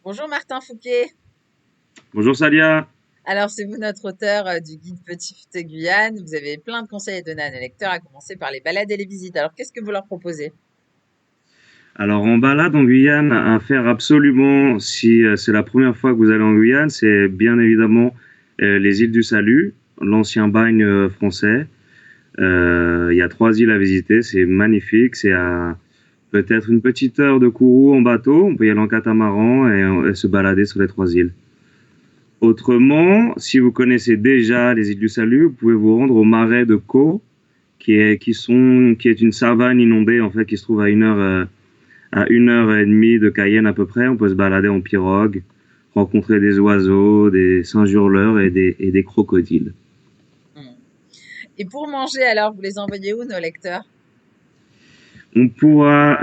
Bonjour Martin Fouquet. Bonjour Salia. Alors, c'est vous notre auteur du guide Petit Futé Guyane. Vous avez plein de conseils à donner à nos lecteurs, à commencer par les balades et les visites. Alors, qu'est-ce que vous leur proposez? Alors en balade en Guyane, à faire absolument si c'est la première fois que vous allez en Guyane, c'est bien évidemment les îles du Salut, l'ancien bagne français. Il y a trois îles à visiter, c'est magnifique, c'est à peut-être une petite heure de Kourou en bateau, on peut y aller en catamaran et se balader sur les trois îles. Autrement, si vous connaissez déjà les îles du Salut, vous pouvez vous rendre au marais de Caux, qui est une savane inondée en fait, qui se trouve à 1 heure et demie de Cayenne à peu près. On peut se balader en pirogue, rencontrer des oiseaux, des singes hurleurs et des crocodiles. Hmm. Et pour manger, alors, vous les envoyez où, nos lecteurs? On pourra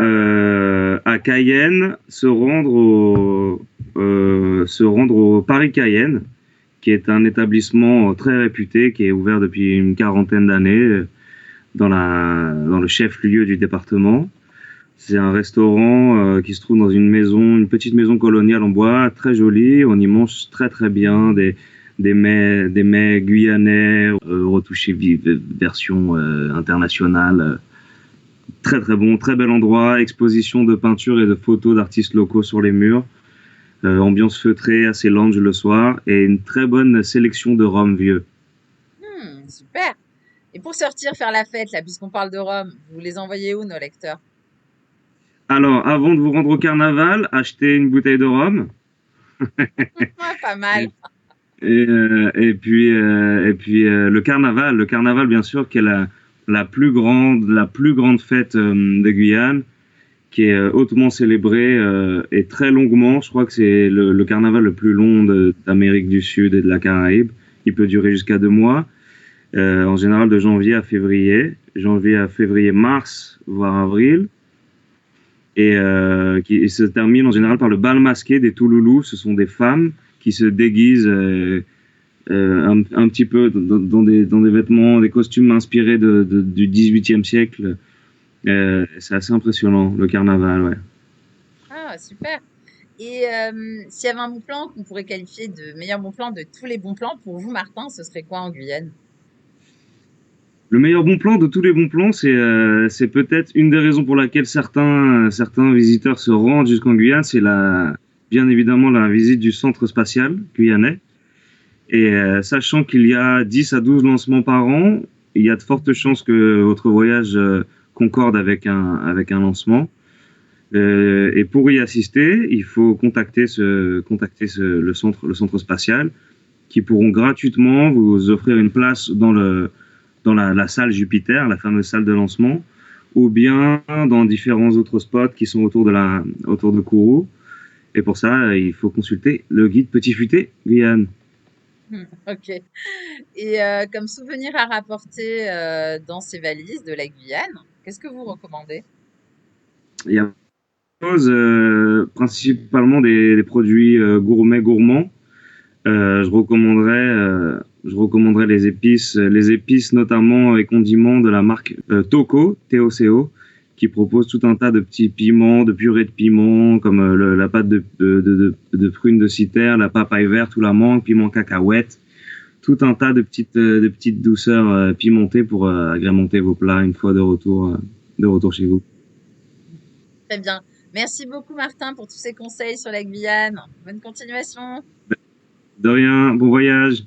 à Cayenne se rendre au Paris Cayenne, qui est un établissement très réputé, qui est ouvert depuis une quarantaine d'années dans le chef-lieu du département. C'est un restaurant qui se trouve dans une petite maison coloniale en bois, très jolie. On y mange très très bien des mets guyanais, retouchés version internationale. Très très bon, très bel endroit. Exposition de peintures et de photos d'artistes locaux sur les murs. Ambiance feutrée, assez lounge le soir et une très bonne sélection de rhum vieux. Super. Et pour sortir, faire la fête, là, puisqu'on parle de Rome, vous les envoyez où, nos lecteurs? Alors, avant de vous rendre au carnaval, achetez une bouteille de rhum. Ouais, pas mal. Le carnaval bien sûr, qui est la plus grande fête de Guyane, qui est hautement célébrée et très longuement. Je crois que c'est le carnaval le plus long d'Amérique du Sud et de la Caraïbe. Il peut durer jusqu'à 2 mois, en général de janvier à février, mars, voire avril. Qui se termine en général par le bal masqué des Touloulous. Ce sont des femmes qui se déguisent un petit peu dans des vêtements, des costumes inspirés du XVIIIe siècle. C'est assez impressionnant, le carnaval, ouais. Ah, super. Et s'il y avait un bon plan qu'on pourrait qualifier de meilleur bon plan de tous les bons plans, pour vous, Martin, ce serait quoi en Guyane? Le meilleur bon plan de tous les bons plans, c'est peut-être une des raisons pour laquelle certains visiteurs se rendent jusqu'en Guyane, bien évidemment la visite du centre spatial guyanais. Et sachant qu'il y a 10 à 12 lancements par an, il y a de fortes chances que votre voyage concorde avec un lancement. Et pour y assister, il faut le centre spatial, qui pourront gratuitement vous offrir une place dans la salle Jupiter, la fameuse salle de lancement, ou bien dans différents autres spots qui sont autour de Kourou. Et pour ça, il faut consulter le guide Petit Futé Guyane. Ok. Et comme souvenir à rapporter dans ces valises de la Guyane, qu'est-ce que vous recommandez? Il y a principalement des produits gourmands. Je recommanderais les épices notamment et condiments de la marque Toco, TOCO, qui propose tout un tas de petits piments, de purées de piments, comme la pâte de prunes de citer, la papaye verte ou la mangue, piment cacahuète, tout un tas de petites douceurs pimentées pour agrémenter vos plats une fois de retour chez vous. Très bien. Merci beaucoup, Martin, pour tous ces conseils sur la Guyane. Bonne continuation. De rien, bon voyage.